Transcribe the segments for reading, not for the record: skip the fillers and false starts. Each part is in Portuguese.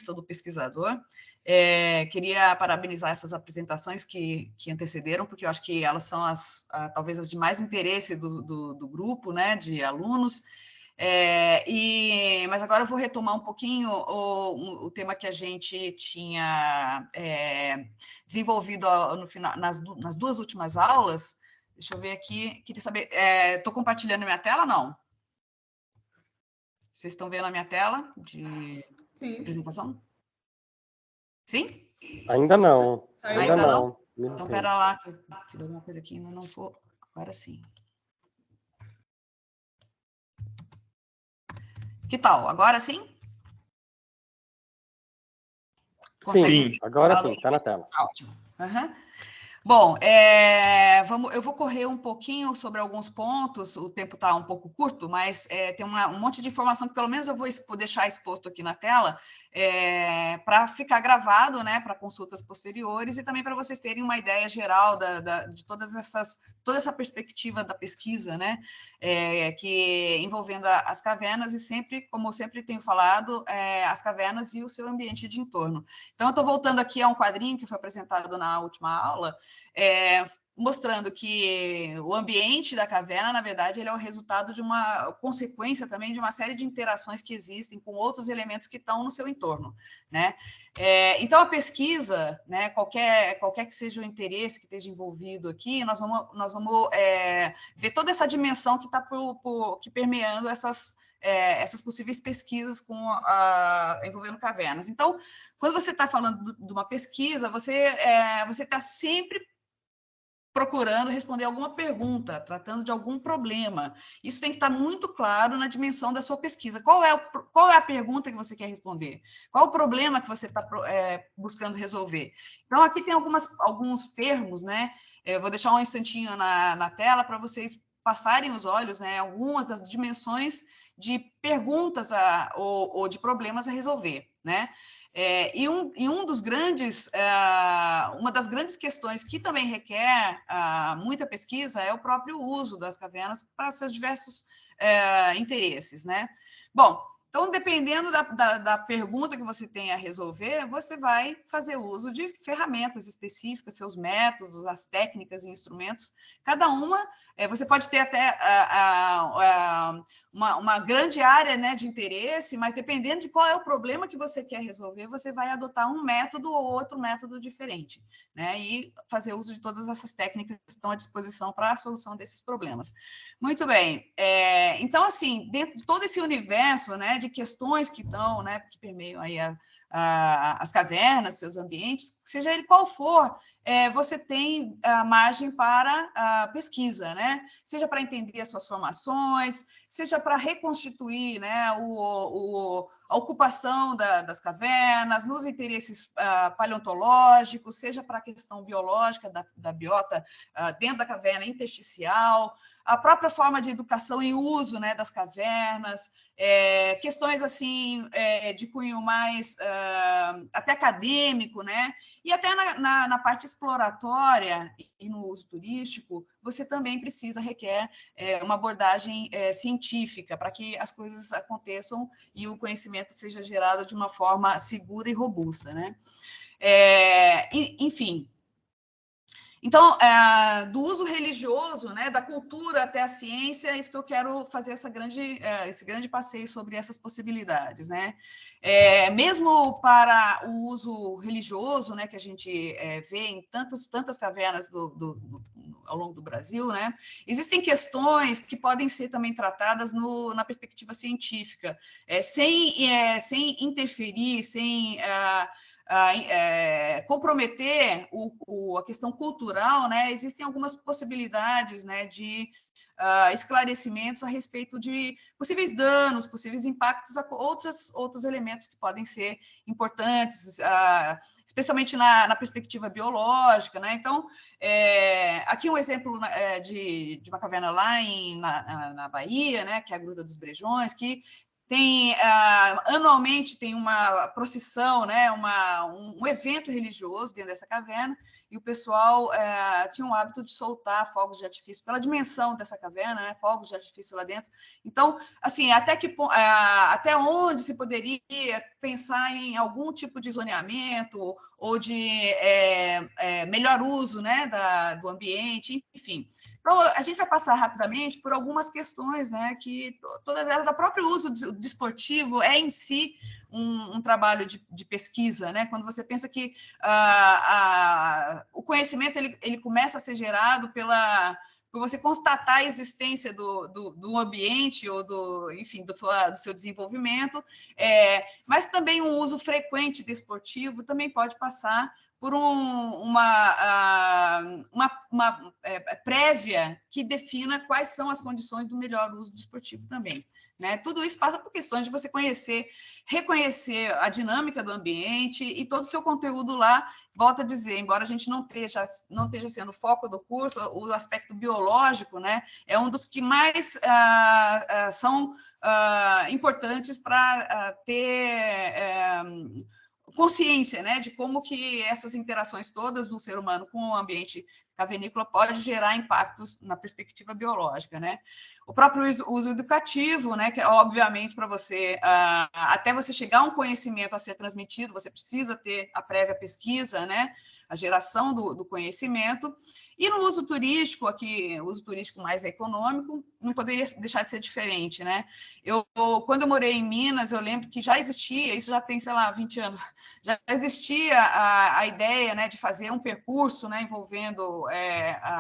vista do pesquisador. Queria parabenizar essas apresentações que antecederam, porque eu acho que elas são talvez as de mais interesse do grupo, né, de alunos. Mas agora eu vou retomar um pouquinho o tema que a gente tinha desenvolvido no final, nas duas últimas aulas. Deixa eu ver aqui, queria saber, estou compartilhando minha tela, não? Vocês estão vendo a minha tela de apresentação? Sim? Ainda não. Ainda não? Então, espera lá, que eu fiz alguma coisa aqui, não vou. Agora sim. Que tal? Agora sim? Sim, agora sim, está na tela. Ótimo. Uhum. Bom, eu vou correr um pouquinho sobre alguns pontos, o tempo está um pouco curto, mas tem um monte de informação que pelo menos eu vou deixar exposto aqui na tela, para ficar gravado, né, para consultas posteriores e também para vocês terem uma ideia geral de toda essa perspectiva da pesquisa, né, que envolvendo as cavernas e sempre, como eu sempre tenho falado, as cavernas e o seu ambiente de entorno. Então, eu estou voltando aqui a um quadrinho que foi apresentado na última aula, mostrando que o ambiente da caverna, na verdade, ele é o resultado de uma consequência também de uma série de interações que existem com outros elementos que estão no seu entorno, né? Então, a pesquisa, né, qualquer que seja o interesse que esteja envolvido aqui, nós vamos ver toda essa dimensão que está que permeando essas possíveis pesquisas envolvendo cavernas. Então, quando você está falando de uma pesquisa, você está sempre procurando responder alguma pergunta, tratando de algum problema. Isso tem que estar muito claro na dimensão da sua pesquisa. Qual é a pergunta que você quer responder? Qual o problema que você está buscando resolver? Então, aqui tem alguns termos, né? Eu vou deixar um instantinho na tela para vocês passarem os olhos, né? Algumas das dimensões de perguntas ou de problemas a resolver, né? Uma das grandes questões que também requer muita pesquisa é o próprio uso das cavernas para seus diversos interesses, né? Bom, então, dependendo da pergunta que você tem a resolver, você vai fazer uso de ferramentas específicas, seus métodos, as técnicas e instrumentos. Cada uma, você pode ter até uma grande área, né, de interesse, mas dependendo de qual é o problema que você quer resolver, você vai adotar um método ou outro método diferente, né, e fazer uso de todas essas técnicas que estão à disposição para a solução desses problemas. Muito bem. Então, assim, dentro de todo esse universo, né, de questões que estão, né, que permeiam aí as cavernas, seus ambientes, seja ele qual for, você tem a margem para a pesquisa, né? Seja para entender as suas formações, seja para reconstituir, né, a ocupação das cavernas, nos interesses paleontológicos, seja para a questão biológica da biota dentro da caverna intersticial, a própria forma de educação e uso, né, das cavernas, questões assim de cunho mais até acadêmico, né? E até na parte exploratória e no uso turístico, você também requer uma abordagem científica para que as coisas aconteçam e o conhecimento seja gerado de uma forma segura e robusta, né? Enfim. Então, do uso religioso, né, da cultura até a ciência, é isso que eu quero fazer esse grande passeio sobre essas possibilidades, né? Mesmo para o uso religioso, né, que a gente vê em tantas cavernas ao longo do Brasil, né, existem questões que podem ser também tratadas na perspectiva científica, sem interferir, sem comprometer a questão cultural, né, existem algumas possibilidades, né, de esclarecimentos a respeito de possíveis danos, possíveis impactos a outros elementos que podem ser importantes, especialmente na perspectiva biológica, né? Então, aqui um exemplo de uma caverna lá na Bahia, né, que é a Gruta dos Brejões, que Anualmente tem uma procissão, né, um evento religioso dentro dessa caverna, e o pessoal tinha o hábito de soltar fogos de artifício, pela dimensão dessa caverna, né, fogos de artifício lá dentro. Então, assim, até onde se poderia pensar em algum tipo de zoneamento ou de melhor uso, né, do ambiente, enfim. Então, a gente vai passar rapidamente por algumas questões, né, que todas elas, o próprio uso desportivo é em si um trabalho de pesquisa, né? Quando você pensa que o conhecimento ele começa a ser gerado por você constatar a existência do ambiente ou enfim, do seu desenvolvimento, mas também um uso frequente desportivo também pode passar por uma prévia que defina quais são as condições do melhor uso desportivo também. Né? Tudo isso passa por questões de você reconhecer a dinâmica do ambiente e todo o seu conteúdo lá. Volto a dizer, embora a gente não esteja sendo o foco do curso, o aspecto biológico, né, é um dos que mais são importantes para ter consciência, né, de como que essas interações todas do ser humano com o ambiente cavernícola pode gerar impactos na perspectiva biológica, né? O próprio uso educativo, né, que obviamente para você, até você chegar a um conhecimento a ser transmitido, você precisa ter a prévia pesquisa, né, a geração do conhecimento. E no uso turístico, aqui, o uso turístico mais econômico, não poderia deixar de ser diferente, né? Quando eu morei em Minas, eu lembro que já existia, isso já tem, sei lá, 20 anos, já existia a ideia, né, de fazer um percurso, né, envolvendo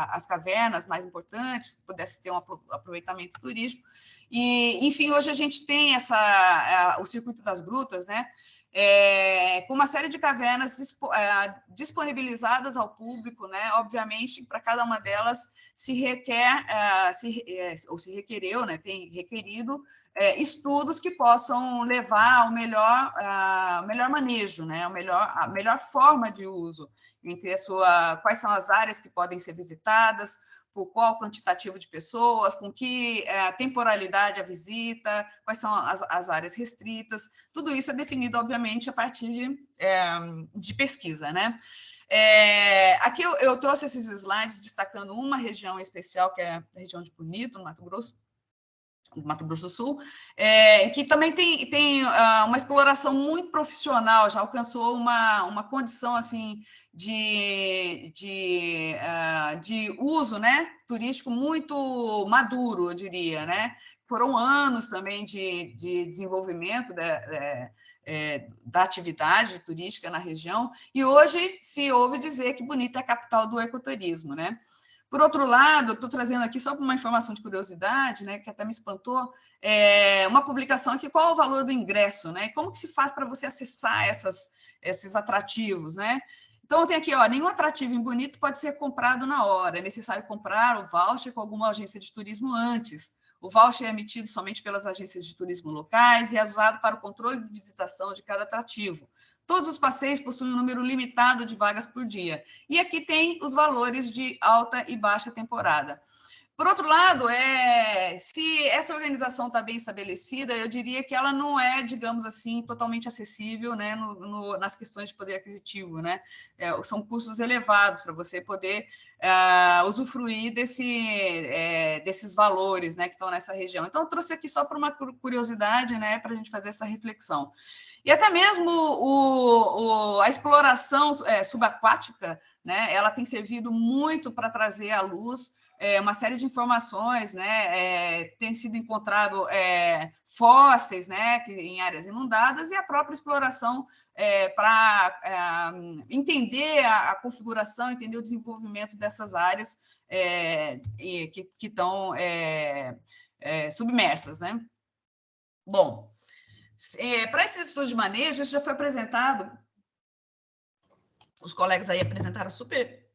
as cavernas mais importantes, que pudesse ter um aproveitamento turístico. E, enfim, hoje a gente tem o Circuito das Grutas, né, com uma série de cavernas disponibilizadas ao público, né? Obviamente, para cada uma delas se requereu, né? Tem requerido estudos que possam levar ao melhor manejo, né? A melhor forma de uso, entre quais são as áreas que podem ser visitadas, por qual quantitativo de pessoas, com que temporalidade a visita, quais são as áreas restritas, tudo isso é definido, obviamente, a partir de pesquisa, né? Aqui eu trouxe esses slides destacando uma região especial, que é a região de Bonito, no Mato Grosso do Sul, que também tem uma exploração muito profissional, já alcançou uma condição assim de uso, né, turístico muito maduro, eu diria, né? Foram anos também de desenvolvimento da atividade turística na região, e hoje se ouve dizer que Bonito é a capital do ecoturismo, né? Por outro lado, estou trazendo aqui só uma informação de curiosidade, né, que até me espantou, uma publicação aqui, qual é o valor do ingresso, né? Como que se faz para você acessar esses atrativos, né? Então, tem aqui, nenhum atrativo em Bonito pode ser comprado na hora, é necessário comprar o voucher com alguma agência de turismo antes. O voucher é emitido somente pelas agências de turismo locais e é usado para o controle de visitação de cada atrativo. Todos os passeios possuem um número limitado de vagas por dia. E aqui tem os valores de alta e baixa temporada. Por outro lado, se essa organização está bem estabelecida, eu diria que ela não é, digamos assim, totalmente acessível, né, nas questões de poder aquisitivo, né? São custos elevados para você poder usufruir desses valores, né, que estão nessa região. Então, eu trouxe aqui só para uma curiosidade, né, para a gente fazer essa reflexão. E até mesmo a exploração subaquática, né, ela tem servido muito para trazer à luz uma série de informações, né, tem sido encontrado fósseis, né, em áreas inundadas, e a própria exploração para entender a configuração, entender o desenvolvimento dessas áreas que estão submersas, né? Bom, para esses estudos de manejo, isso já foi apresentado, os colegas aí apresentaram super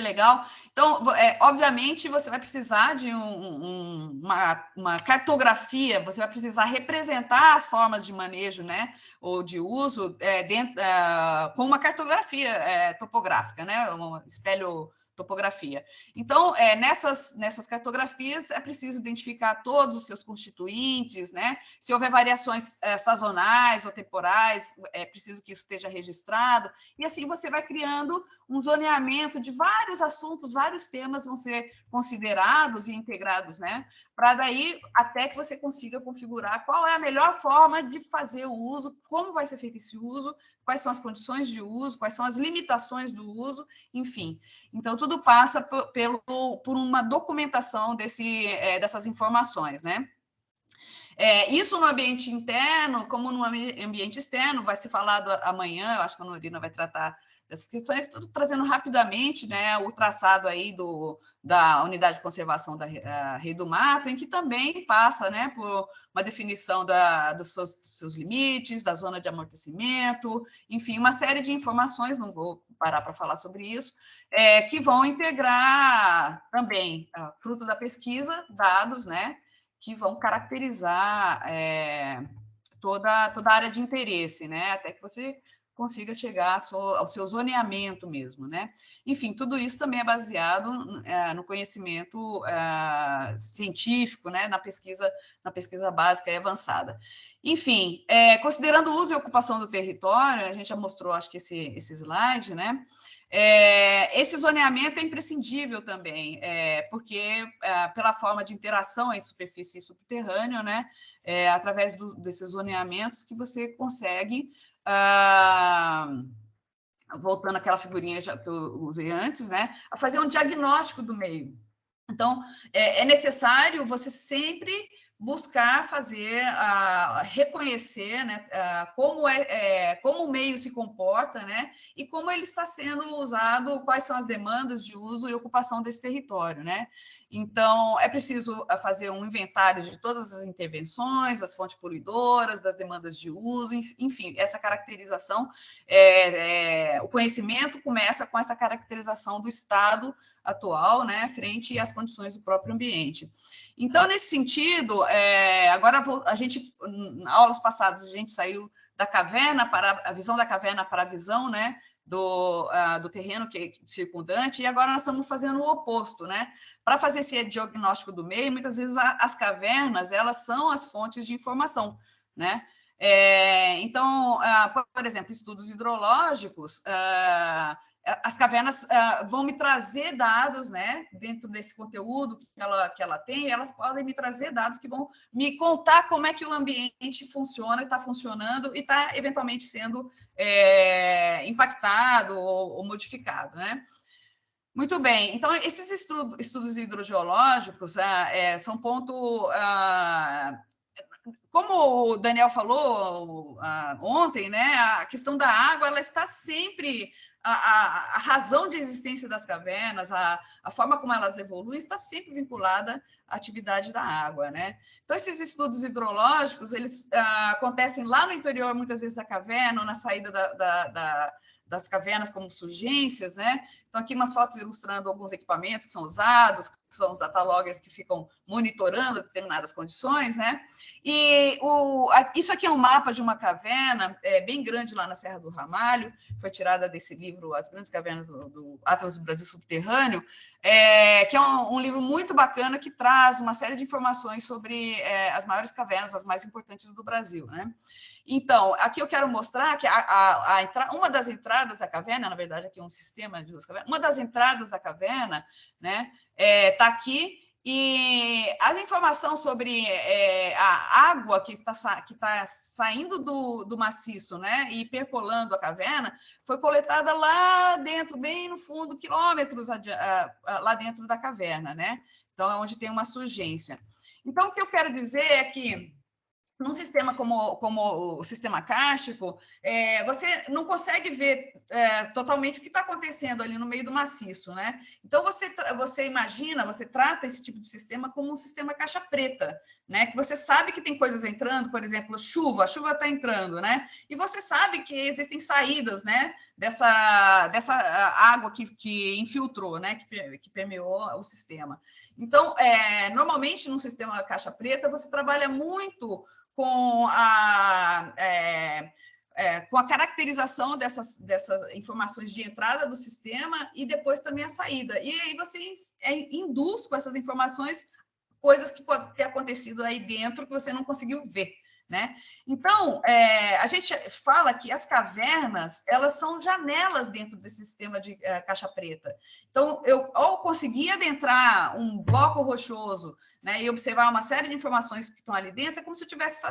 legal. Então, obviamente, você vai precisar de uma cartografia, você vai precisar representar as formas de manejo, né, ou de uso com uma cartografia topográfica, né, um espelho topografia. Então, nessas cartografias, é preciso identificar todos os seus constituintes, né? Se houver variações sazonais ou temporais, é preciso que isso esteja registrado, e assim você vai criando um zoneamento de vários assuntos, vários temas vão ser considerados e integrados, né? Para daí, até que você consiga configurar qual é a melhor forma de fazer o uso, como vai ser feito esse uso, quais são as condições de uso, quais são as limitações do uso, enfim. Então, tudo passa por uma documentação dessas informações, né? Isso no ambiente interno, como no ambiente externo, vai ser falado amanhã, eu acho que a Norina vai tratar dessas questões, tudo trazendo rapidamente, né, o traçado aí da Unidade de Conservação da Rei do Mato, em que também passa, né, por uma definição dos seus limites, da zona de amortecimento, enfim, uma série de informações, não vou parar para falar sobre isso, que vão integrar também, fruto da pesquisa, dados, né, que vão caracterizar toda a área de interesse, né? Até que você consiga chegar ao seu zoneamento mesmo, né? Enfim, tudo isso também é baseado no conhecimento científico, né? Na pesquisa básica e avançada. Enfim, considerando o uso e ocupação do território, a gente já mostrou, acho que esse slide, né? Esse zoneamento é imprescindível também, porque pela forma de interação entre superfície e subterrâneo, né, através desses zoneamentos que você consegue, voltando àquela figurinha que eu usei antes, né, a fazer um diagnóstico do meio. Então, é necessário você sempre buscar fazer, reconhecer, né, como o meio se comporta, né, e como ele está sendo usado, quais são as demandas de uso e ocupação desse território, né. Então, é preciso fazer um inventário de todas as intervenções, das fontes poluidoras, das demandas de uso, enfim, essa caracterização, o conhecimento começa com essa caracterização do estado atual, né, frente às condições do próprio ambiente. Então, nesse sentido, agora aulas passadas, a gente saiu da caverna para a visão da caverna para a visão, né, do terreno que é circundante, e agora nós estamos fazendo o oposto, né? Para fazer esse diagnóstico do meio, muitas vezes as cavernas, elas são as fontes de informação, né? Então, por exemplo, estudos hidrológicos, as cavernas vão me trazer dados, né, dentro desse conteúdo que ela tem, elas podem me trazer dados que vão me contar como é que o ambiente funciona, está funcionando e está, eventualmente, sendo impactado ou modificado, né? Muito bem, então, esses estudos hidrogeológicos são ponto... como o Daniel falou ontem, né, a questão da água, ela está sempre... A razão de existência das cavernas, a forma como elas evoluem, está sempre vinculada à atividade da água, né? Então, esses estudos hidrológicos, eles acontecem lá no interior, muitas vezes, da caverna, ou na saída das cavernas como surgências, né? Então, aqui umas fotos ilustrando alguns equipamentos que são usados, que são os dataloggers que ficam monitorando determinadas condições, né? E isso aqui é um mapa de uma caverna bem grande lá na Serra do Ramalho, foi tirada desse livro As Grandes Cavernas do Atlas do Brasil Subterrâneo, que é um livro muito bacana que traz uma série de informações sobre as maiores cavernas, as mais importantes do Brasil, né? Então, aqui eu quero mostrar que uma das entradas da caverna, na verdade, aqui é um sistema de duas cavernas, uma das entradas da caverna, né, está aqui, e a informação sobre a água que está saindo do maciço, né, e percolando a caverna, foi coletada lá dentro, bem no fundo, quilômetros lá dentro da caverna, né? Então, é onde tem uma surgência. Então, o que eu quero dizer é que num sistema como o sistema kárstico, você não consegue ver totalmente o que está acontecendo ali no meio do maciço, né? Então, você imagina, você trata esse tipo de sistema como um sistema caixa preta, né? Que você sabe que tem coisas entrando, por exemplo, a chuva está entrando, né? E você sabe que existem saídas, né? Dessa água que infiltrou, né? Que permeou o sistema. Então, normalmente, num sistema caixa preta, você trabalha muito com a caracterização dessas informações de entrada do sistema e depois também a saída. E aí você induz com essas informações coisas que podem ter acontecido aí dentro que você não conseguiu ver, né? Então, a gente fala que as cavernas, elas são janelas dentro desse sistema de caixa preta. Então, ao conseguir adentrar um bloco rochoso, né, e observar uma série de informações que estão ali dentro, é como se eu estivesse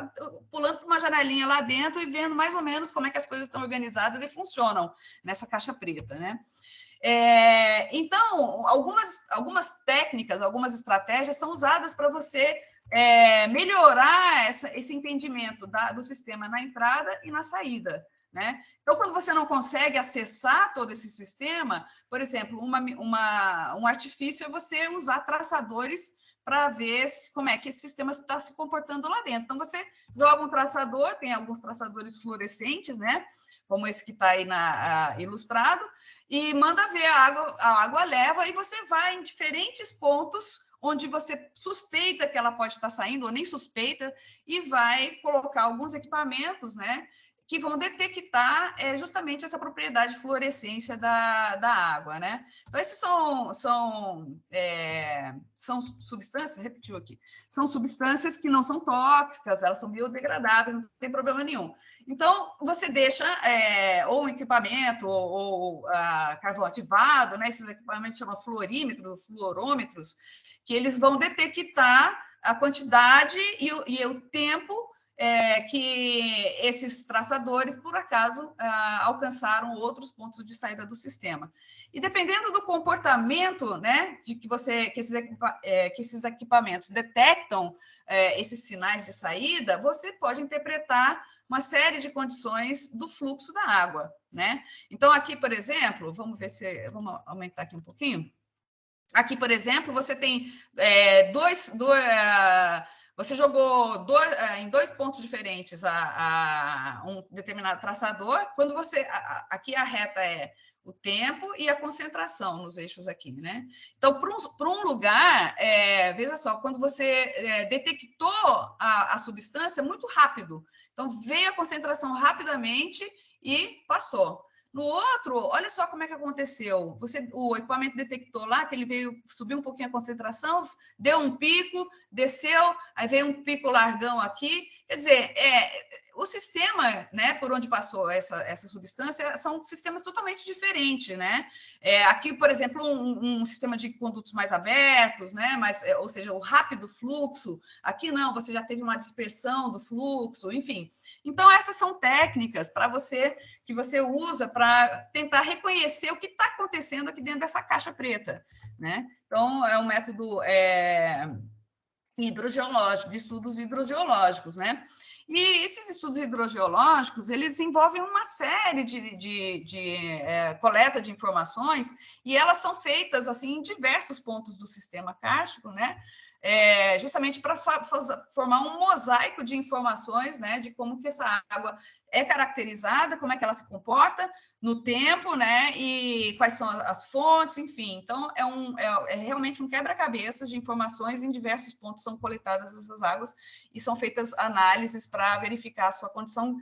pulando por uma janelinha lá dentro e vendo mais ou menos como é que as coisas estão organizadas e funcionam nessa caixa preta, né? Então, algumas técnicas, algumas estratégias são usadas para você melhorar esse entendimento do sistema na entrada e na saída, né? Então, quando você não consegue acessar todo esse sistema, por exemplo, um artifício é você usar traçadores para ver como é que esse sistema está se comportando lá dentro. Então, você joga um traçador, tem alguns traçadores fluorescentes, né? Como esse que está aí ilustrado, e manda ver a água leva, e você vai em diferentes pontos onde você suspeita que ela pode estar saindo, ou nem suspeita, e vai colocar alguns equipamentos, né, que vão detectar justamente essa propriedade de fluorescência da água, né? Então, esses são substâncias, repetiu aqui, são substâncias que não são tóxicas, elas são biodegradáveis, não tem problema nenhum. Então, você deixa ou um equipamento ou carvão ativado, né? Esses equipamentos chamam fluorímetros, fluorômetros, que eles vão detectar a quantidade e o tempo que esses traçadores, por acaso, alcançaram outros pontos de saída do sistema. E dependendo do comportamento, né, de que esses equipamentos detectam esses sinais de saída, você pode interpretar uma série de condições do fluxo da água, né? Então, aqui, por exemplo, vamos aumentar aqui um pouquinho. Aqui, por exemplo, você tem você jogou em dois pontos diferentes um determinado traçador. Quando aqui a reta é o tempo e a concentração nos eixos aqui, né? Então, para um lugar, veja só, quando você detectou a substância, muito rápido. Então, veio a concentração rapidamente e passou. No outro, olha só como é que aconteceu. O equipamento detectou lá que ele subiu um pouquinho a concentração, deu um pico, desceu, aí veio um pico largão aqui. Quer dizer, o sistema, né, por onde passou essa substância são sistemas totalmente diferentes, né? Aqui, por exemplo, um sistema de condutos mais abertos, né? Ou seja, o rápido fluxo. Aqui não, você já teve uma dispersão do fluxo, enfim. Então, essas são técnicas que você usa para tentar reconhecer o que está acontecendo aqui dentro dessa caixa preta, né? Então, é um método hidrogeológico, de estudos hidrogeológicos, né? E esses estudos hidrogeológicos, eles envolvem uma série de coleta de informações, e elas são feitas assim em diversos pontos do sistema kárstico, né? Justamente para formar um mosaico de informações, né, de como que essa água é caracterizada, como é que ela se comporta no tempo, né, e quais são as fontes, enfim. Então, é realmente um quebra-cabeças de informações, em diversos pontos são coletadas essas águas e são feitas análises para verificar a sua condição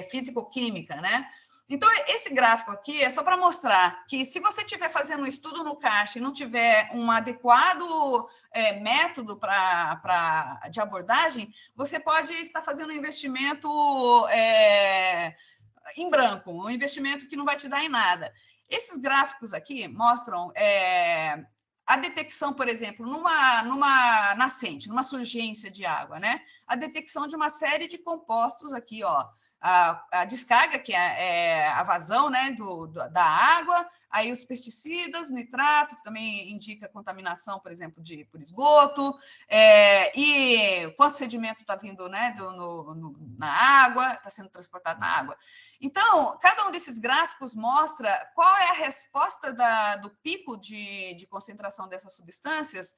físico-química, né? Então, esse gráfico aqui é só para mostrar que, se você estiver fazendo um estudo no CASH e não tiver um adequado método de abordagem, você pode estar fazendo um investimento em branco, um investimento que não vai te dar em nada. Esses gráficos aqui mostram a detecção, por exemplo, numa nascente, numa surgência de água, né? A detecção de uma série de compostos aqui, ó. A descarga, que é a vazão, né, da água, aí os pesticidas, nitrato, que também indica contaminação, por exemplo, por esgoto, e quanto sedimento está vindo, né, na água, está sendo transportado na água. Então, cada um desses gráficos mostra qual é a resposta do pico de concentração dessas substâncias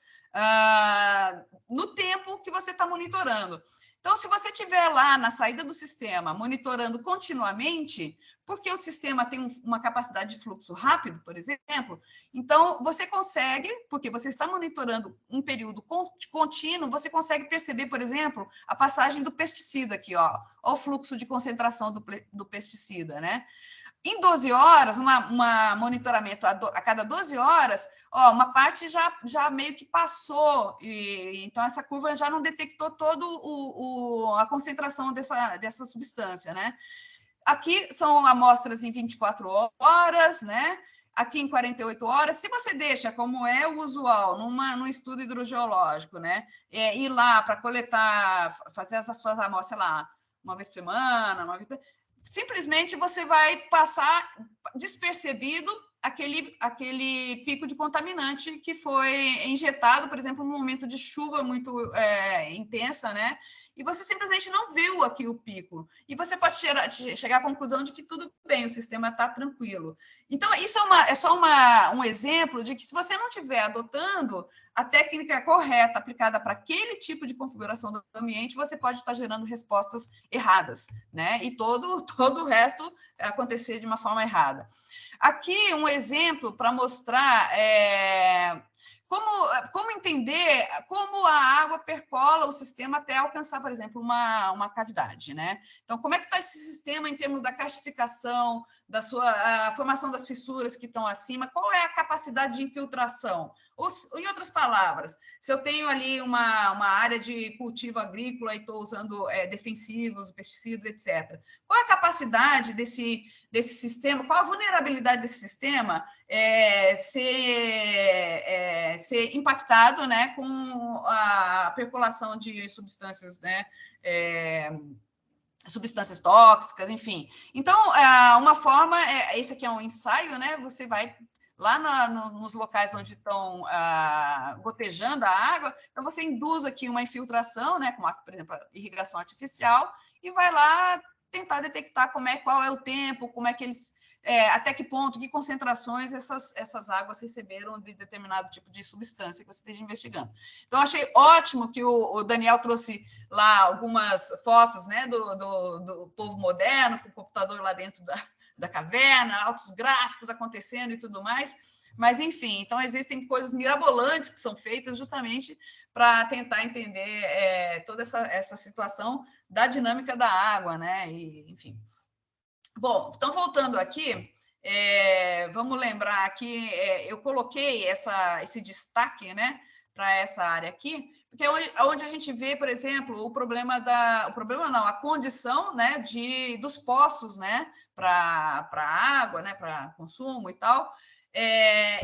no tempo que você está monitorando. Então, se você estiver lá na saída do sistema, monitorando continuamente, porque o sistema tem uma capacidade de fluxo rápido, por exemplo, então você consegue, porque você está monitorando um período contínuo, você consegue perceber, por exemplo, a passagem do pesticida aqui, ó o fluxo de concentração do pesticida, né? Em 12 horas, uma monitoramento a cada 12 horas, ó, uma parte já meio que passou, então essa curva já não detectou toda a concentração dessa substância, né? Aqui são amostras em 24 horas, né? Aqui em 48 horas. Se você deixa, como é o usual, num estudo hidrogeológico, né? Ir lá para coletar, fazer essas suas amostras, sei lá, uma vez por semana, simplesmente você vai passar despercebido aquele pico de contaminante que foi injetado, por exemplo, num momento de chuva muito intensa, né? E você simplesmente não viu aqui o pico. E você pode chegar à conclusão de que tudo bem, o sistema está tranquilo. Então, isso é só um exemplo de que, se você não estiver adotando a técnica correta aplicada para aquele tipo de configuração do ambiente, você pode estar gerando respostas erradas, né? E todo o resto acontecer de uma forma errada. Aqui, um exemplo para mostrar como entender como a água percola o sistema até alcançar, por exemplo, uma cavidade, né? Então, como é que está esse sistema em termos da castificação, a formação das fissuras que estão acima? Qual é a capacidade de infiltração? Em outras palavras, se eu tenho ali uma área de cultivo agrícola e estou usando defensivos, pesticidas, etc., qual é a capacidade desse sistema, qual a vulnerabilidade desse sistema ser impactado, né, com a percolação de substâncias, né, substâncias tóxicas, enfim. Então, uma forma, esse aqui é um ensaio, né, você vai lá nos locais onde estão gotejando a água, então você induz aqui uma infiltração, né, como, por exemplo, a irrigação artificial, e vai lá tentar detectar qual é o tempo, como é que eles, até que ponto, que concentrações essas águas receberam de determinado tipo de substância que você esteja investigando. Então, achei ótimo que o Daniel trouxe lá algumas fotos, né, do povo moderno, com o computador lá dentro da caverna, altos gráficos acontecendo e tudo mais, mas, enfim, então existem coisas mirabolantes que são feitas justamente para tentar entender toda essa situação da dinâmica da água, né, e, enfim. Bom, então, voltando aqui, vamos lembrar que eu coloquei esse destaque, né, para essa área aqui, porque é onde a gente vê, por exemplo, a condição, né, dos poços, né, para água, né, para consumo e tal.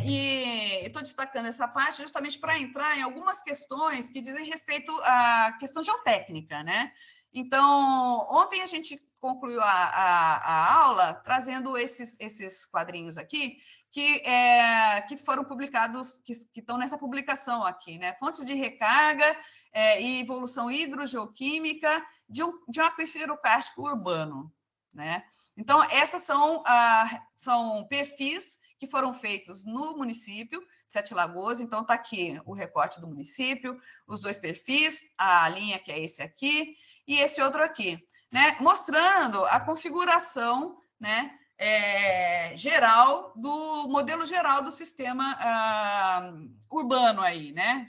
E estou destacando essa parte justamente para entrar em algumas questões que dizem respeito à questão geotécnica, né? Então, ontem a gente concluiu a aula trazendo esses quadrinhos aqui, que foram publicados, que estão nessa publicação aqui, né? Fontes de recarga e evolução hidrogeoquímica de um aquífero kárstico urbano, né? Então, essas são perfis que foram feitos no município, Sete Lagoas. Então, está aqui o recorte do município, os dois perfis, a linha que é esse aqui e esse outro aqui, né? Mostrando a configuração, né, geral do modelo geral do sistema urbano aí, né?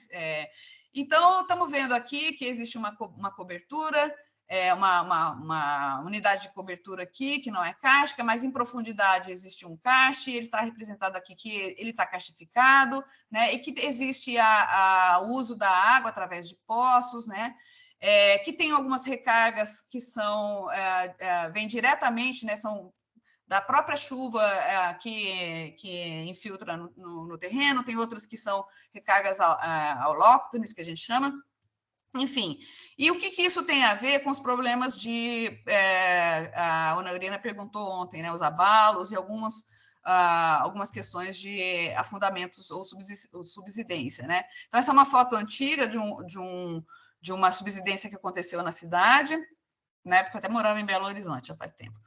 Então, estamos vendo aqui que existe uma cobertura, uma unidade de cobertura aqui, que não é cárstica, mas em profundidade existe um karst, ele está representado aqui que ele está karstificado, né, e que existe o uso da água através de poços, né, que tem algumas recargas que vêm diretamente, né, são da própria chuva que infiltra no terreno, tem outras que são recargas autóctones, que a gente chama. Enfim, e o que isso tem a ver com os problemas a Ana Urina perguntou ontem, né, os abalos e algumas questões de afundamentos ou subsidência, né? Então, essa é uma foto antiga de uma subsidência que aconteceu na cidade, na época eu até morava em Belo Horizonte, já faz tempo.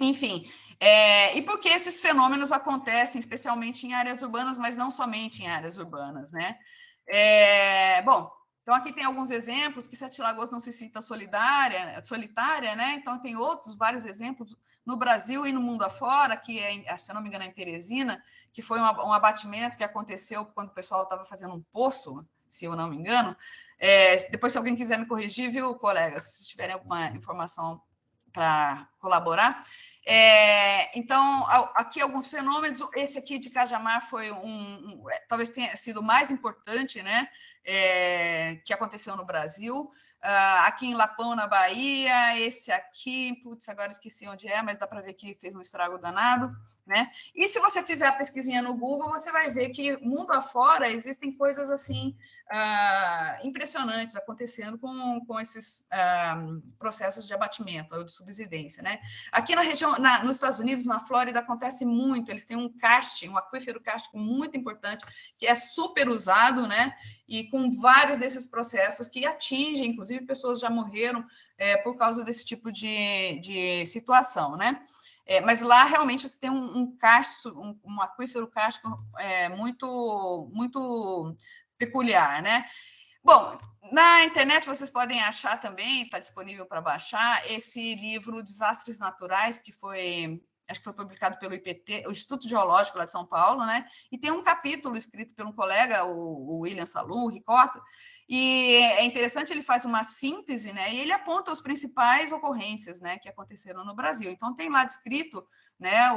Enfim, e por que esses fenômenos acontecem, especialmente em áreas urbanas, mas não somente em áreas urbanas, né? Bom, Então, aqui tem alguns exemplos que Sete Lagoas não se sinta solitária, né? Então, tem vários exemplos no Brasil e no mundo afora, que se eu não me engano, é em Teresina, que foi um abatimento que aconteceu quando o pessoal estava fazendo um poço, se eu não me engano. Depois, se alguém quiser me corrigir, viu, colegas, se tiverem alguma informação para colaborar. Então, aqui alguns fenômenos. Esse aqui de Cajamar foi talvez tenha sido o mais importante, né, que aconteceu no Brasil. Aqui em Lapão, na Bahia, esse aqui, putz, agora esqueci onde é, mas dá para ver que fez um estrago danado, né? E se você fizer a pesquisinha no Google, você vai ver que mundo afora existem coisas assim impressionantes acontecendo com esses processos de abatimento ou de subsidência, né? Aqui na região, nos Estados Unidos, na Flórida, acontece muito. Eles têm um aquífero kárstico muito importante, que é super usado, né? E com vários desses processos que atingem, inclusive pessoas já morreram por causa desse tipo de situação, né? Mas lá realmente você tem um aquífero kárstico muito, muito peculiar, né? Bom, na internet vocês podem achar também, está disponível para baixar, esse livro Desastres Naturais, acho que foi publicado pelo IPT, o Instituto Geológico lá de São Paulo, né? E tem um capítulo escrito por um colega, o William Salum, o Ricota, e é interessante, ele faz uma síntese, né? E ele aponta as principais ocorrências, né, que aconteceram no Brasil. Então, tem lá descrito, né,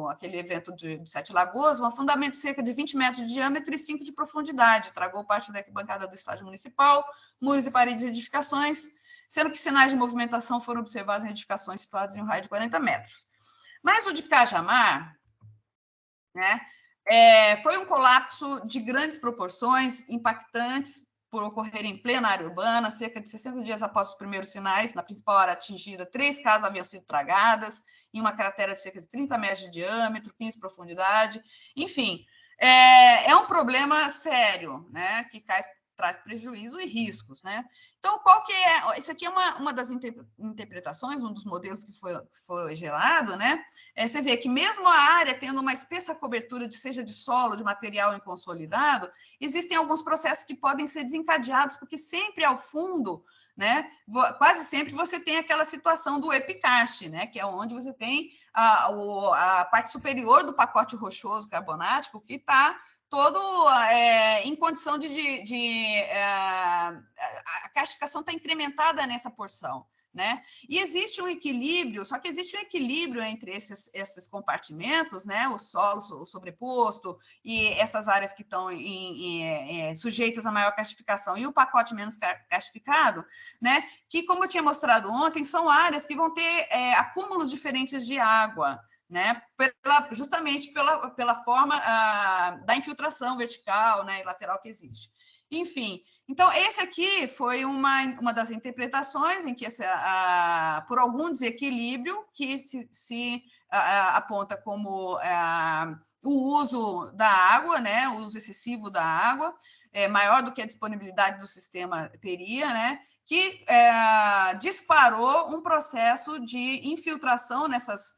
aquele evento de Sete Lagoas, um afundamento de cerca de 20 metros de diâmetro e 5 de profundidade, tragou parte da arquibancada do estádio municipal, muros e paredes de edificações, sendo que sinais de movimentação foram observados em edificações situadas em um raio de 40 metros. Mas o de Cajamar, né, foi um colapso de grandes proporções, impactantes, por ocorrer em plena área urbana, cerca de 60 dias após os primeiros sinais, na principal área atingida, 3 casas haviam sido tragadas, em uma cratera de cerca de 30 metros de diâmetro, 15 de profundidade, enfim, é um problema sério, né, que traz prejuízo e riscos, né? Então, qual que é? Isso aqui é uma das interpretações, um dos modelos que foi gerado, né? Você vê que mesmo a área tendo uma espessa cobertura, seja de solo, de material inconsolidado, existem alguns processos que podem ser desencadeados, porque sempre ao fundo, né, quase sempre você tem aquela situação do epicarste, né, que é onde você tem a parte superior do pacote rochoso carbonático que está todo em condição a castificação está incrementada nessa porção, né? E existe um equilíbrio, só que existe um equilíbrio entre esses compartimentos, né? O solo, o sobreposto e essas áreas que estão sujeitas a maior castificação e o pacote menos castificado, né? Que, como eu tinha mostrado ontem, são áreas que vão ter acúmulos diferentes de água, né? Justamente pela forma da infiltração vertical, né, e lateral que existe. Enfim, então esse aqui foi uma das interpretações em que por algum desequilíbrio que se aponta como o uso da água, né, o uso excessivo da água, maior do que a disponibilidade do sistema teria, né, que disparou um processo de infiltração nessas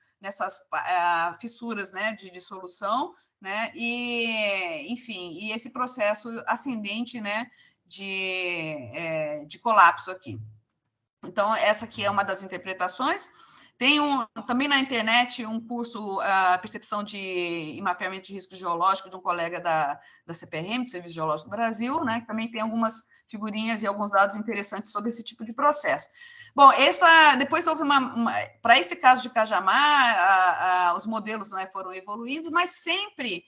fissuras, né, de dissolução, né, enfim, e esse processo ascendente, né, de colapso aqui. Então, essa aqui é uma das interpretações. Tem também na internet um curso, Percepção e Mapeamento de Risco Geológico, de um colega da CPRM, do Serviço Geológico do Brasil, né, que também tem algumas figurinhas e alguns dados interessantes sobre esse tipo de processo. Bom, depois houve para esse caso de Cajamar, os modelos, né, foram evoluindo, mas sempre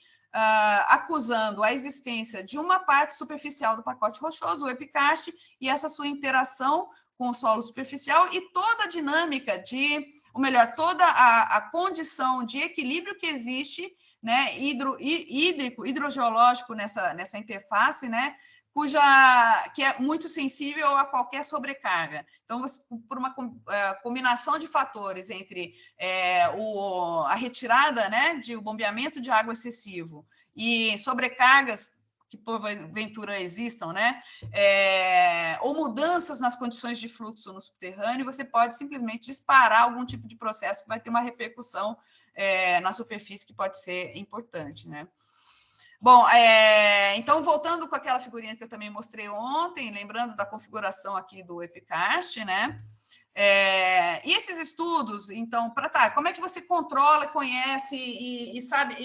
acusando a existência de uma parte superficial do pacote rochoso, o epicarste, e essa sua interação com o solo superficial e toda a dinâmica toda a condição de equilíbrio que existe, né, hidrogeológico nessa interface, né, que é muito sensível a qualquer sobrecarga. Então, por uma combinação de fatores entre a retirada, né, o bombeamento de água excessivo e sobrecargas que porventura existam, né, ou mudanças nas condições de fluxo no subterrâneo, você pode simplesmente disparar algum tipo de processo que vai ter uma repercussão na superfície que pode ser importante, né. Bom, então, voltando com aquela figurinha que eu também mostrei ontem, lembrando da configuração aqui do EPICAST, né? E esses estudos, então, como é que você controla, conhece e sabe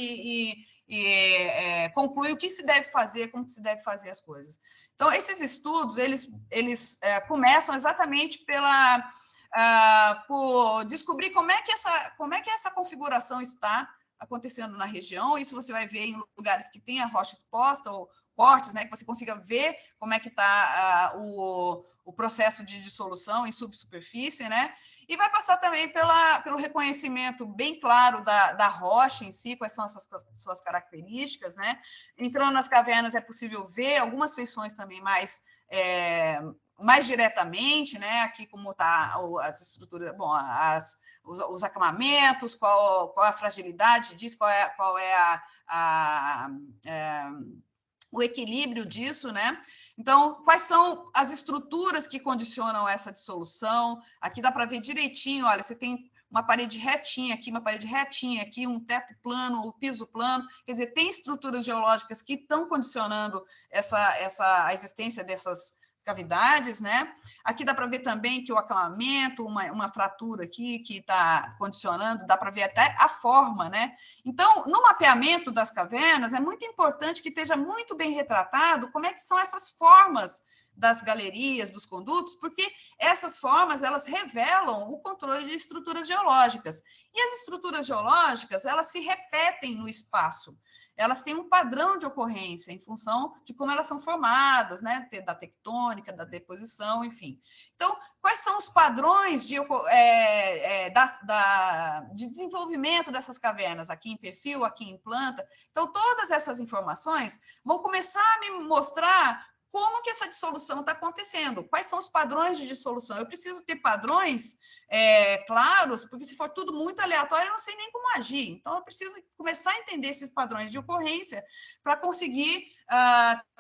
conclui o que se deve fazer, como se deve fazer as coisas. Então, esses estudos, eles começam exatamente por descobrir como é que essa configuração está acontecendo na região. Isso você vai ver em lugares que tem a rocha exposta ou cortes, né, que você consiga ver como é que está o processo de dissolução em subsuperfície, né? E vai passar também pelo reconhecimento bem claro da rocha em si, quais são as suas características, né? Entrando nas cavernas é possível ver algumas feições também mais diretamente, né? Aqui como está as estruturas, bom, os acamamentos, qual é a fragilidade disso, qual é o equilíbrio disso, né? Então, quais são as estruturas que condicionam essa dissolução? Aqui dá para ver direitinho, olha, você tem uma parede retinha aqui, um teto plano, o piso plano, quer dizer, tem estruturas geológicas que estão condicionando a existência dessas cavidades, né? Aqui dá para ver também que o acamamento, uma fratura aqui que está condicionando, dá para ver até a forma, né? Então, no mapeamento das cavernas, é muito importante que esteja muito bem retratado como é que são essas formas das galerias, dos condutos, porque essas formas, elas revelam o controle de estruturas geológicas. E as estruturas geológicas, elas se repetem no espaço. Elas têm um padrão de ocorrência em função de como elas são formadas, né? Da tectônica, da deposição, enfim. Então, quais são os padrões de desenvolvimento dessas cavernas, aqui em perfil, aqui em planta? Então, todas essas informações vão começar a me mostrar como que essa dissolução está acontecendo, quais são os padrões de dissolução. Eu preciso ter padrões claros, porque se for tudo muito aleatório, eu não sei nem como agir. Então, eu preciso começar a entender esses padrões de ocorrência para conseguir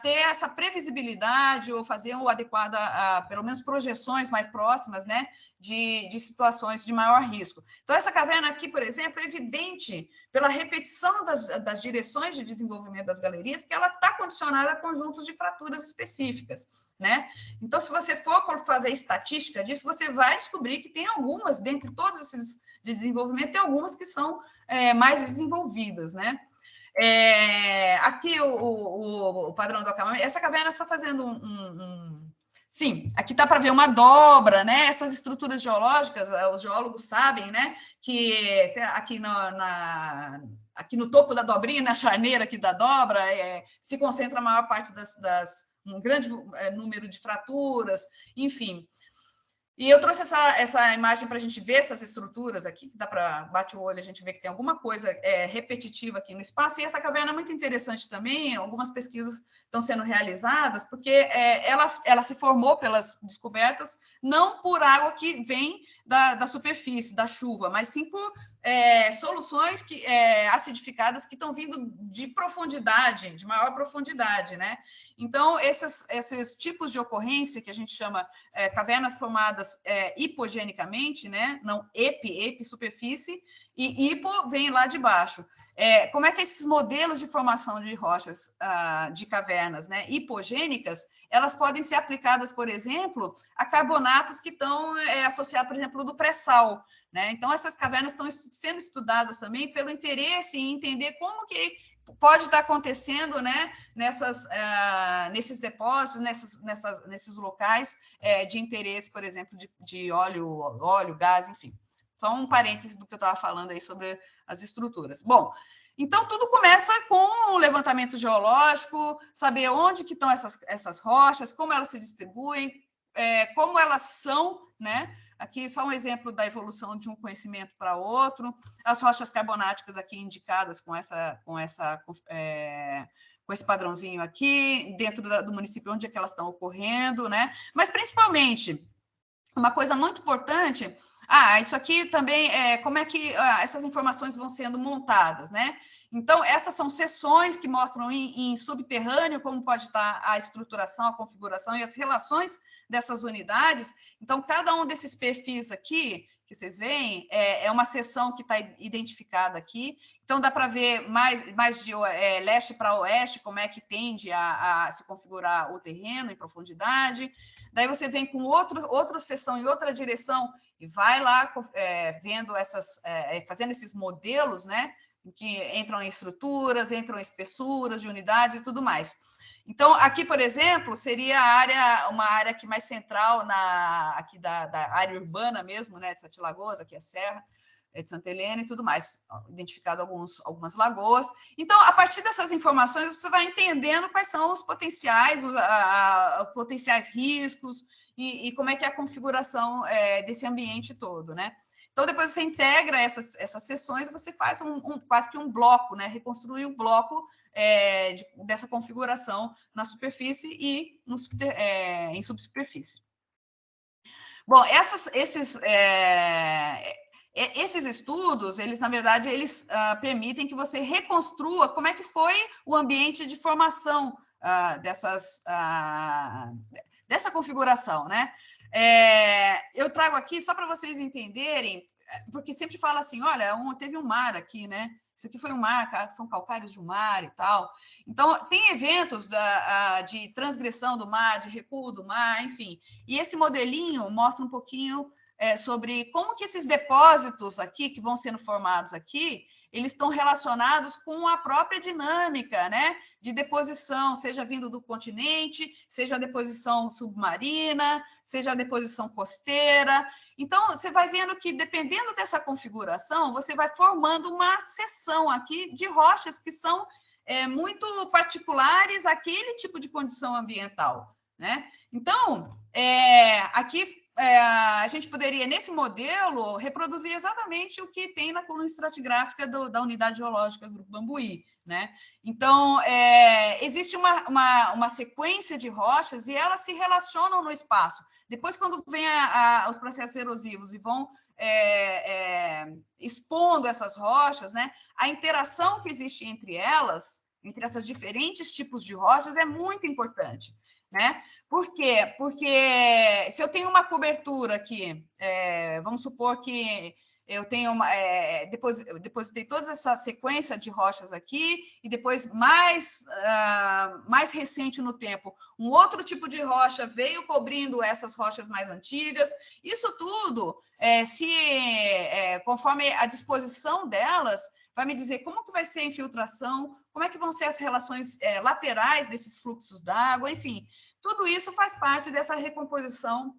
ter essa previsibilidade ou fazer o adequado, pelo menos projeções mais próximas, né, de situações de maior risco. Então, essa caverna aqui, por exemplo, é evidente pela repetição das direções de desenvolvimento das galerias, que ela está condicionada a conjuntos de fraturas específicas, né? Então, se você for fazer estatística disso, você vai descobrir que tem algumas, dentre todos esses de desenvolvimento, tem algumas que são mais desenvolvidas, né? Aqui o padrão do acamamento, essa caverna é só fazendo Sim, aqui dá para ver uma dobra, né? Essas estruturas geológicas, os geólogos sabem, né? Que aqui no topo da dobrinha, na charneira aqui da dobra, se concentra a maior parte um grande número de fraturas, enfim. E eu trouxe essa imagem para a gente ver essas estruturas aqui, que dá para bate o olho, a gente vê que tem alguma coisa repetitiva aqui no espaço, e essa caverna é muito interessante também, algumas pesquisas estão sendo realizadas, porque ela se formou pelas descobertas, não por água que vem da superfície, da chuva, mas sim por soluções acidificadas que estão vindo de profundidade, de maior profundidade, né? Então, esses tipos de ocorrência que a gente chama cavernas formadas hipogenicamente, né? Não epi, superfície, e hipo vem lá de baixo. Como é que esses modelos de formação de rochas de cavernas, né, hipogênicas, elas podem ser aplicadas, por exemplo, a carbonatos que estão associados, por exemplo, do pré-sal, né? Então, essas cavernas estão sendo estudadas também pelo interesse em entender como que pode estar acontecendo, né, nesses depósitos, nesses locais de interesse, por exemplo, de óleo, gás, enfim. Só um parêntese do que eu estava falando aí sobre as estruturas. Bom, então tudo começa com o levantamento geológico, saber onde que estão essas rochas, como elas se distribuem, como elas são, né? Aqui só um exemplo da evolução de um conhecimento para outro, as rochas carbonáticas aqui indicadas com esse padrãozinho aqui, dentro do município onde é que elas estão ocorrendo, né? Mas, principalmente, uma coisa muito importante, isso aqui também como é que essas informações vão sendo montadas, né? Então, essas são seções que mostram em subterrâneo como pode estar a estruturação, a configuração e as relações dessas unidades. Então, cada um desses perfis aqui, que vocês veem, é uma seção que está identificada aqui. Então, dá para ver mais de leste para oeste, como é que tende a se configurar o terreno em profundidade. Daí você vem com outra seção em outra direção e vai lá vendo fazendo esses modelos, né, que entram em estruturas, entram em espessuras de unidades e tudo mais. Então, aqui, por exemplo, seria uma área aqui mais central, aqui da área urbana mesmo, né, de Sete Lagoas, aqui a Serra de Santa Helena e tudo mais, identificado algumas lagoas. Então, a partir dessas informações, você vai entendendo quais são os potenciais riscos e como é que é a configuração desse ambiente todo, né? Então, depois você integra essas seções e você faz quase que um bloco, né? Reconstruir o bloco dessa configuração na superfície e em subsuperfície. Bom, esses estudos, eles, na verdade, permitem que você reconstrua como é que foi o ambiente de formação dessa configuração, né? Eu trago aqui só para vocês entenderem, porque sempre fala assim, olha, teve um mar aqui, né? Isso aqui foi um mar, são calcários de um mar e tal. Então, tem eventos de transgressão do mar, de recuo do mar, enfim. E esse modelinho mostra um pouquinho sobre como que esses depósitos aqui, que vão sendo formados aqui, eles estão relacionados com a própria dinâmica, né, de deposição, seja vindo do continente, seja a deposição submarina, seja a deposição costeira. Então, você vai vendo que, dependendo dessa configuração, você vai formando uma seção aqui de rochas que são muito particulares àquele tipo de condição ambiental, né? Então, aqui a gente poderia, nesse modelo, reproduzir exatamente o que tem na coluna estratigráfica da unidade geológica Grupo Bambuí, né? Então, existe uma sequência de rochas e elas se relacionam no espaço. Depois, quando vem os processos erosivos e vão expondo essas rochas, né, a interação que existe entre elas, entre esses diferentes tipos de rochas, é muito importante, né? Por quê? Porque se eu tenho uma cobertura aqui, vamos supor que eu tenho depositei toda essa sequência de rochas aqui, e depois, mais recente no tempo, um outro tipo de rocha veio cobrindo essas rochas mais antigas. Isso tudo, conforme a disposição delas, vai me dizer como que vai ser a infiltração, como é que vão ser as relações laterais desses fluxos d'água, enfim. Tudo isso faz parte dessa recomposição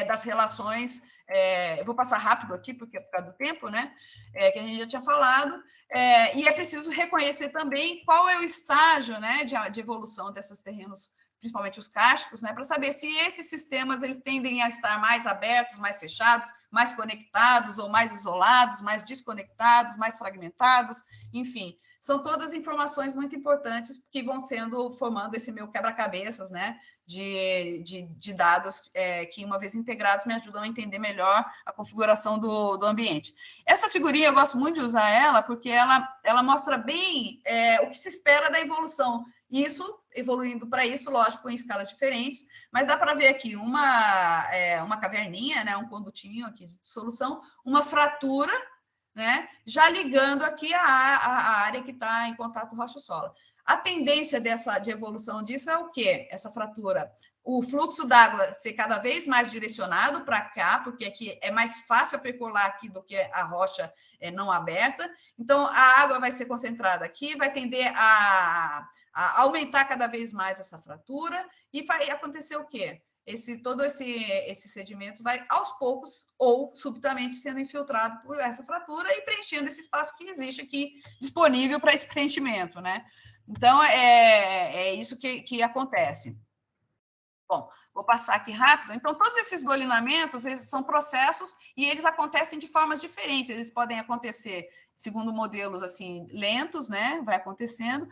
das relações. Eu vou passar rápido aqui, porque é por causa do tempo, né? Que a gente já tinha falado. E é preciso reconhecer também qual é o estágio, né, de evolução desses terrenos, principalmente os cársticos, né, para saber se esses sistemas eles tendem a estar mais abertos, mais fechados, mais conectados ou mais isolados, mais desconectados, mais fragmentados, enfim. São todas informações muito importantes que vão formando esse meu quebra-cabeças, né, de dados que, uma vez integrados, me ajudam a entender melhor a configuração do ambiente. Essa figurinha, eu gosto muito de usar ela, porque ela mostra bem o que se espera da evolução. Isso, evoluindo para isso, lógico, em escalas diferentes, mas dá para ver aqui uma caverninha, né, um condutinho aqui de dissolução, uma fratura, né, já ligando aqui a área que está em contato rocha-solo. A tendência de evolução disso é o quê? Essa fratura. O fluxo d'água ser cada vez mais direcionado para cá, porque aqui é mais fácil percolar aqui do que a rocha não aberta. Então, a água vai ser concentrada aqui, vai tender a aumentar cada vez mais essa fratura, e vai acontecer o quê? Todo esse sedimento vai, aos poucos, ou subitamente, sendo infiltrado por essa fratura e preenchendo esse espaço que existe aqui disponível para esse preenchimento, né? Então, é isso que acontece. Bom, vou passar aqui rápido. Então, todos esses golinamentos, eles são processos e eles acontecem de formas diferentes. Eles podem acontecer, segundo modelos assim, lentos, né? Vai acontecendo,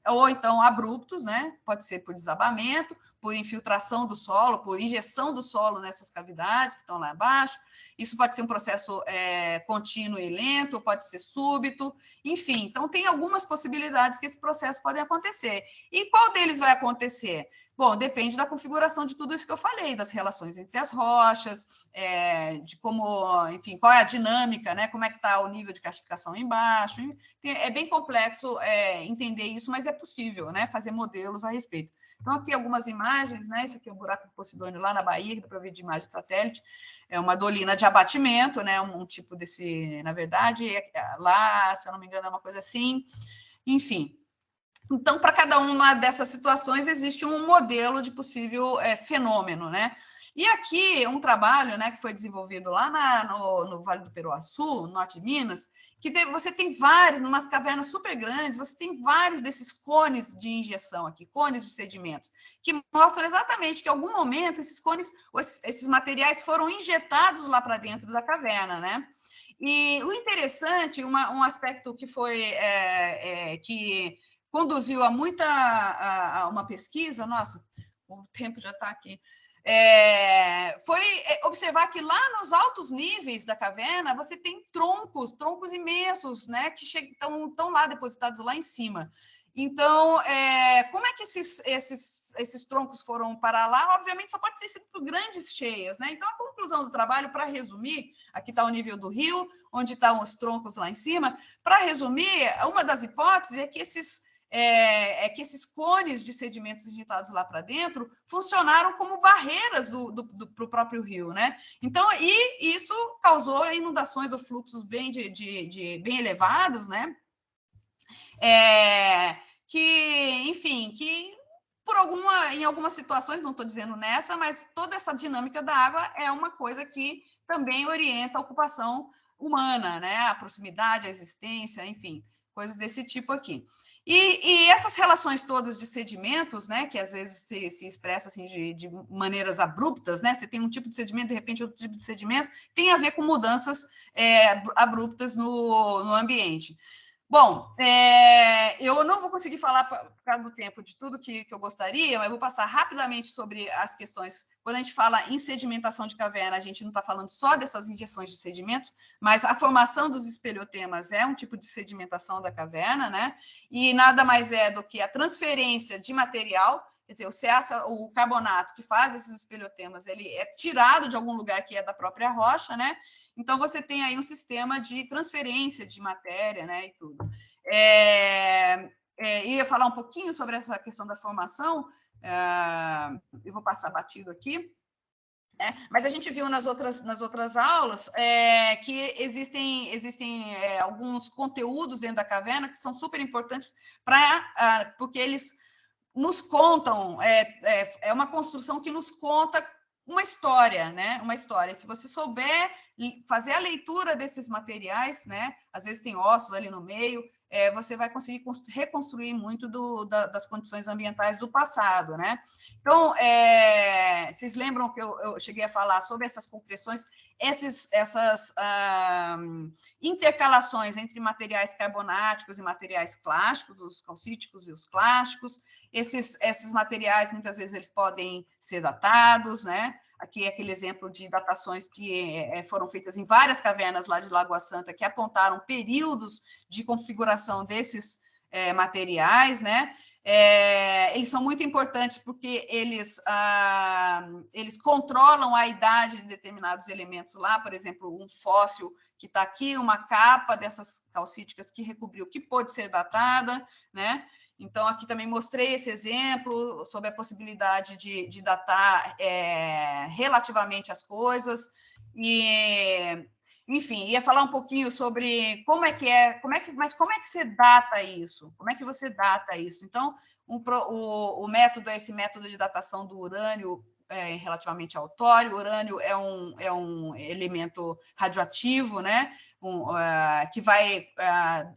ou então abruptos, né? Pode ser por desabamento, por infiltração do solo, por injeção do solo nessas cavidades que estão lá abaixo. Isso pode ser um processo contínuo e lento, pode ser súbito, enfim. Então, tem algumas possibilidades que esse processo pode acontecer. E qual deles vai acontecer? Bom, depende da configuração de tudo isso que eu falei, das relações entre as rochas, de como, enfim, qual é a dinâmica, né? Como é que está o nível de castificação embaixo. É bem complexo entender isso, mas é possível, né? Fazer modelos a respeito. Então, aqui algumas imagens, né? Esse aqui é o buraco do Posidônio lá na Bahia, que dá para ver de imagem de satélite. É uma dolina de abatimento, né? Um tipo desse, na verdade, lá, se eu não me engano, é uma coisa assim. Enfim. Então, para cada uma dessas situações, existe um modelo de possível fenômeno, né? E aqui, um trabalho, né, que foi desenvolvido lá no Vale do Peroaçu, no norte de Minas, que você tem vários, numas cavernas super grandes, você tem vários desses cones de injeção aqui, cones de sedimentos, que mostram exatamente que, em algum momento, esses cones, esses materiais foram injetados lá para dentro da caverna, né? E o interessante, um aspecto que foi que conduziu a a uma pesquisa, nossa, o tempo já está aqui, foi observar que lá nos altos níveis da caverna você tem troncos imensos, né, que estão lá depositados lá em cima. Então, como é que esses troncos foram parar lá? Obviamente, só pode ter sido por grandes cheias, né? Então, a conclusão do trabalho, para resumir, aqui está o nível do rio, onde estão os troncos lá em cima. Para resumir, uma das hipóteses é que esses cones de sedimentos injetados lá para dentro funcionaram como barreiras para o próprio rio, né? Então, e isso causou inundações ou fluxos bem bem elevados, né? Enfim, em algumas situações, não estou dizendo nessa, mas toda essa dinâmica da água é uma coisa que também orienta a ocupação humana, né? A proximidade, a existência, enfim, coisas desse tipo aqui. E essas relações todas de sedimentos, né, que às vezes se expressa assim de maneiras abruptas, né? Você tem um tipo de sedimento, de repente outro tipo de sedimento, tem a ver com mudanças abruptas no ambiente. Bom, eu não vou conseguir falar, por causa do tempo, de tudo que eu gostaria, mas eu vou passar rapidamente sobre as questões. Quando a gente fala em sedimentação de caverna, a gente não está falando só dessas injeções de sedimentos, mas a formação dos espeleotemas é um tipo de sedimentação da caverna, né? E nada mais é do que a transferência de material, quer dizer, o carbonato que faz esses espeleotemas, ele é tirado de algum lugar que é da própria rocha, né? Então, você tem aí um sistema de transferência de matéria, né, e tudo. Ia falar um pouquinho sobre essa questão da formação, eu vou passar batido aqui, mas a gente viu nas outras aulas que existem alguns conteúdos dentro da caverna que são super importantes porque eles nos contam, é uma construção que nos conta uma história, né? Uma história. Se você souber fazer a leitura desses materiais, né? Às vezes tem ossos ali no meio, você vai conseguir reconstruir muito das condições ambientais do passado, né? Então, vocês lembram que eu cheguei a falar sobre essas compressões, essas intercalações entre materiais carbonáticos e materiais clásticos, os calcíticos e os clásticos. Esses materiais, muitas vezes, eles podem ser datados, né? Aqui é aquele exemplo de datações que foram feitas em várias cavernas lá de Lagoa Santa, que apontaram períodos de configuração desses materiais, né? Eles são muito importantes porque eles controlam a idade de determinados elementos lá, por exemplo, um fóssil que está aqui, uma capa dessas calcíticas que recobriu, que pode ser datada, né? Então, aqui também mostrei esse exemplo sobre a possibilidade de datar relativamente as coisas. E, enfim, ia falar um pouquinho sobre mas como é que você data isso? Como é que você data isso? Então, o método é esse método de datação do urânio relativamente ao tório. O urânio é um elemento radioativo, né? Que vai,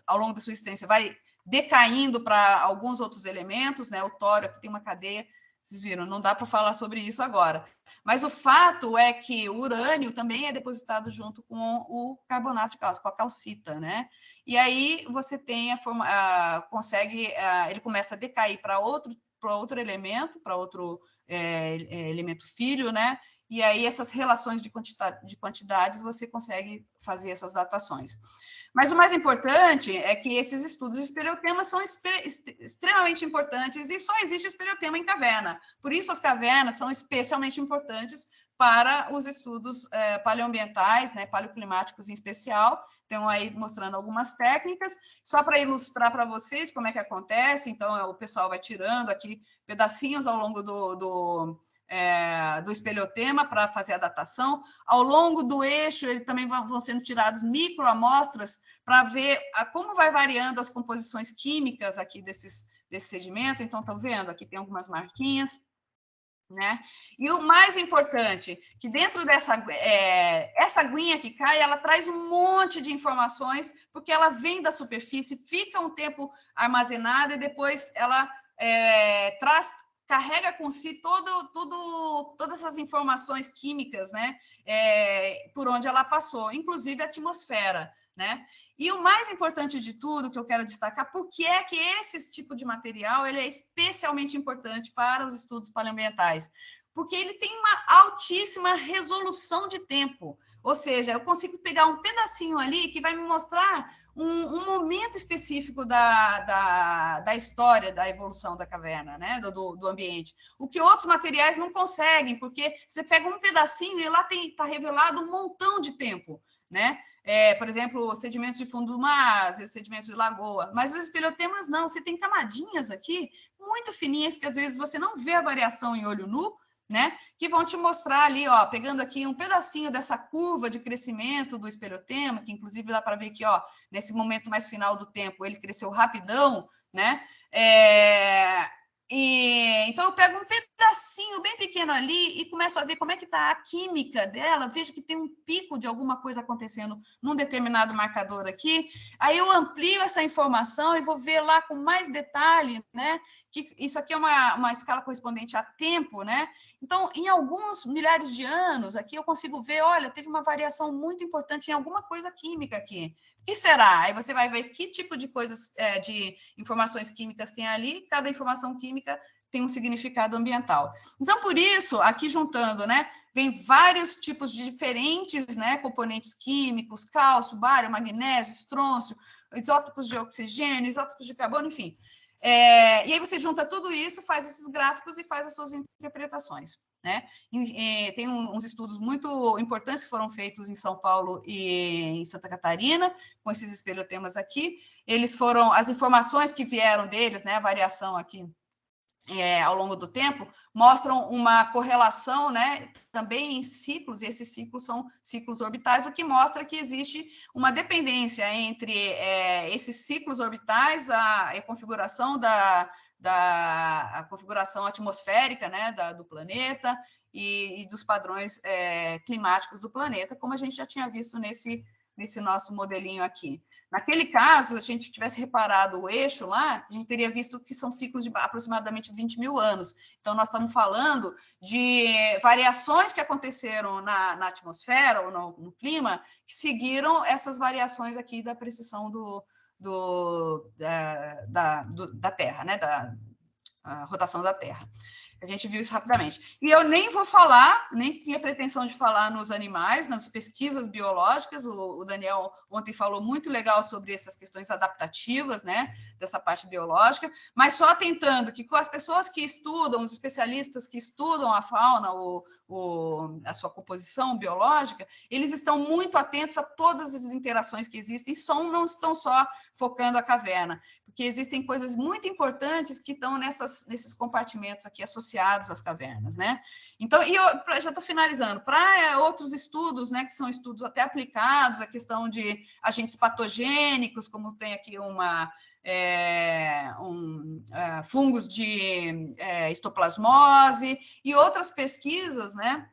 ao longo da sua existência, vai decaindo para alguns outros elementos, né? O tório aqui tem uma cadeia, vocês viram, não dá para falar sobre isso agora. Mas o fato é que o urânio também é depositado junto com o carbonato de cálcio, com a calcita, né? E aí você tem ele começa a decair para outro elemento, para outro elemento filho, né? e aí essas relações de quantidades você consegue fazer essas datações. Mas o mais importante é que esses estudos de espeleotema são extremamente importantes e só existe espeleotema em caverna. Por isso, as cavernas são especialmente importantes para os estudos paleoambientais, né, paleoclimáticos em especial. Então, aí mostrando algumas técnicas, só para ilustrar para vocês como é que acontece. Então, o pessoal vai tirando aqui pedacinhos ao longo do espeleotema para fazer a datação. Ao longo do eixo, ele também vão sendo tirados microamostras para ver como vai variando as composições químicas aqui desses sedimentos. Então, estão vendo? Aqui tem algumas marquinhas. Né? E o mais importante, que dentro dessa essa aguinha que cai, ela traz um monte de informações, porque ela vem da superfície, fica um tempo armazenada e depois ela carrega com si todas essas informações químicas, né? Por onde ela passou, inclusive a atmosfera. Né? E o mais importante de tudo que eu quero destacar, por que é que esse tipo de material ele é especialmente importante para os estudos paleoambientais? Porque ele tem uma altíssima resolução de tempo, ou seja, eu consigo pegar um pedacinho ali que vai me mostrar um momento específico da história da evolução da caverna, né? do ambiente, o que outros materiais não conseguem, porque você pega um pedacinho e lá está revelado um montão de tempo, né? Por exemplo, sedimentos de fundo do mar, sedimentos de lagoa, mas os espeleotemas não, você tem camadinhas aqui muito fininhas que às vezes você não vê a variação em olho nu, né? Que vão te mostrar ali, ó, pegando aqui um pedacinho dessa curva de crescimento do espeleotema, que inclusive dá para ver que, ó, nesse momento mais final do tempo ele cresceu rapidão, né? Então, eu pego um pedacinho bem pequeno ali e começo a ver como é que está a química dela, vejo que tem um pico de alguma coisa acontecendo num determinado marcador aqui, aí eu amplio essa informação e vou ver lá com mais detalhe, né, que isso aqui é uma escala correspondente a tempo, né, então, em alguns milhares de anos, aqui eu consigo ver, olha, teve uma variação muito importante em alguma coisa química aqui. O que será? Aí você vai ver que tipo de coisas, de informações químicas tem ali, cada informação química tem um significado ambiental. Então, por isso, aqui juntando, né, vem vários tipos de diferentes, né, componentes químicos, cálcio, bário, magnésio, estrôncio, isótopos de oxigênio, isótopos de carbono, enfim. E aí você junta tudo isso, faz esses gráficos e faz as suas interpretações, né? Tem uns estudos muito importantes que foram feitos em São Paulo e em Santa Catarina, com esses espeleotemas aqui. As informações que vieram deles, né, a variação aqui ao longo do tempo, mostram uma correlação, né, também em ciclos, e esses ciclos são ciclos orbitais, o que mostra que existe uma dependência entre esses ciclos orbitais, a configuração a configuração atmosférica, né, do planeta e dos padrões climáticos do planeta, como a gente já tinha visto nesse nosso modelinho aqui. Naquele caso, se a gente tivesse reparado o eixo lá, a gente teria visto que são ciclos de aproximadamente 20 mil anos. Então, nós estamos falando de variações que aconteceram na atmosfera ou no clima, que seguiram essas variações aqui da precessão da Terra, né? Da rotação da Terra. A gente viu isso rapidamente. E eu nem vou falar, nem tinha pretensão de falar nos animais, nas pesquisas biológicas. O Daniel ontem falou muito legal sobre essas questões adaptativas, né, dessa parte biológica, mas só tentando que com as pessoas que estudam, os especialistas que estudam a fauna, a sua composição biológica, eles estão muito atentos a todas as interações que existem, não estão só focando a caverna, porque existem coisas muito importantes que estão nesses compartimentos aqui associados às cavernas, né? Então, já estou finalizando, para outros estudos, né, que são estudos até aplicados, a questão de agentes patogênicos, como tem aqui fungos de histoplasmose e outras pesquisas, né?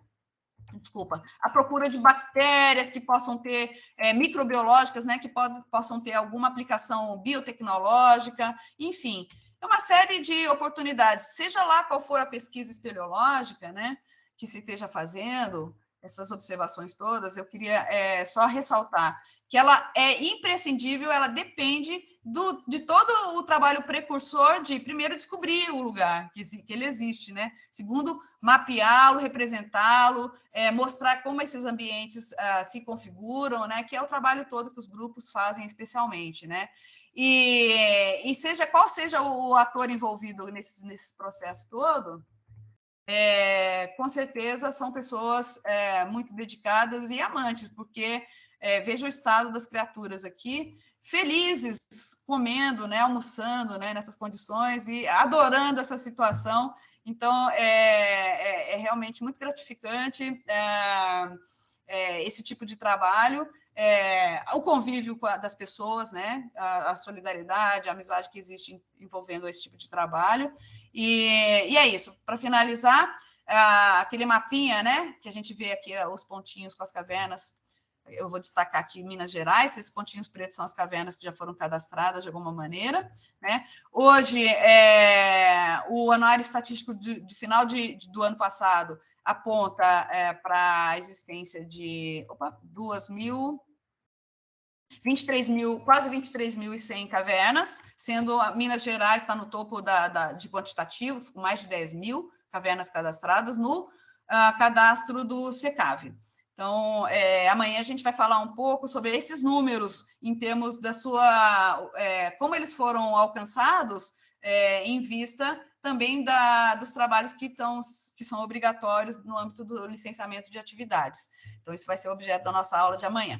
Desculpa, a procura de bactérias que possam ter, microbiológicas, né, que possam ter alguma aplicação biotecnológica, enfim, é uma série de oportunidades, seja lá qual for a pesquisa espeleológica, né, que se esteja fazendo, essas observações todas, eu queria só ressaltar que ela é imprescindível, ela depende de todo o trabalho precursor de, primeiro, descobrir o lugar, que ele existe, né? Segundo, mapeá-lo, representá-lo, mostrar como esses ambientes se configuram, né? Que é o trabalho todo que os grupos fazem especialmente, né? E qual seja o ator envolvido nesse processo todo, com certeza são pessoas muito dedicadas e amantes, porque veja o estado das criaturas aqui, felizes, comendo, né, almoçando, né, nessas condições e adorando essa situação. Então, é realmente muito gratificante esse tipo de trabalho, o convívio das pessoas, né, a solidariedade, a amizade que existe envolvendo esse tipo de trabalho. E é isso. Para finalizar, aquele mapinha, né, que a gente vê aqui, os pontinhos com as cavernas. Eu vou destacar aqui Minas Gerais, esses pontinhos pretos são as cavernas que já foram cadastradas de alguma maneira, né? Hoje, o anuário estatístico de final do ano passado aponta para a existência de 23.100 cavernas, sendo Minas Gerais está no topo de quantitativos, com mais de 10.000 cavernas cadastradas no cadastro do SECAV. Então, amanhã a gente vai falar um pouco sobre esses números em termos da como eles foram alcançados, em vista também dos trabalhos que são obrigatórios no âmbito do licenciamento de atividades. Então, isso vai ser objeto da nossa aula de amanhã.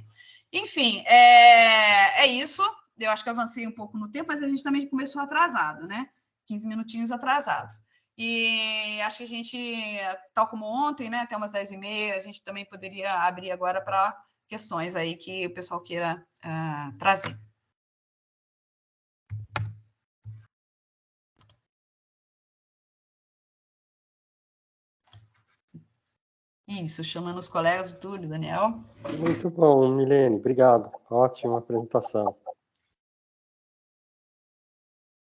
Enfim, é isso. Eu acho que avancei um pouco no tempo, mas a gente também começou atrasado, né? 15 minutinhos atrasados. E acho que a gente, tal como ontem, né, até umas 10h30, a gente também poderia abrir agora para questões aí que o pessoal queira trazer. Isso, chamando os colegas, Túlio, Daniel. Muito bom, Milene, obrigado. Ótima apresentação.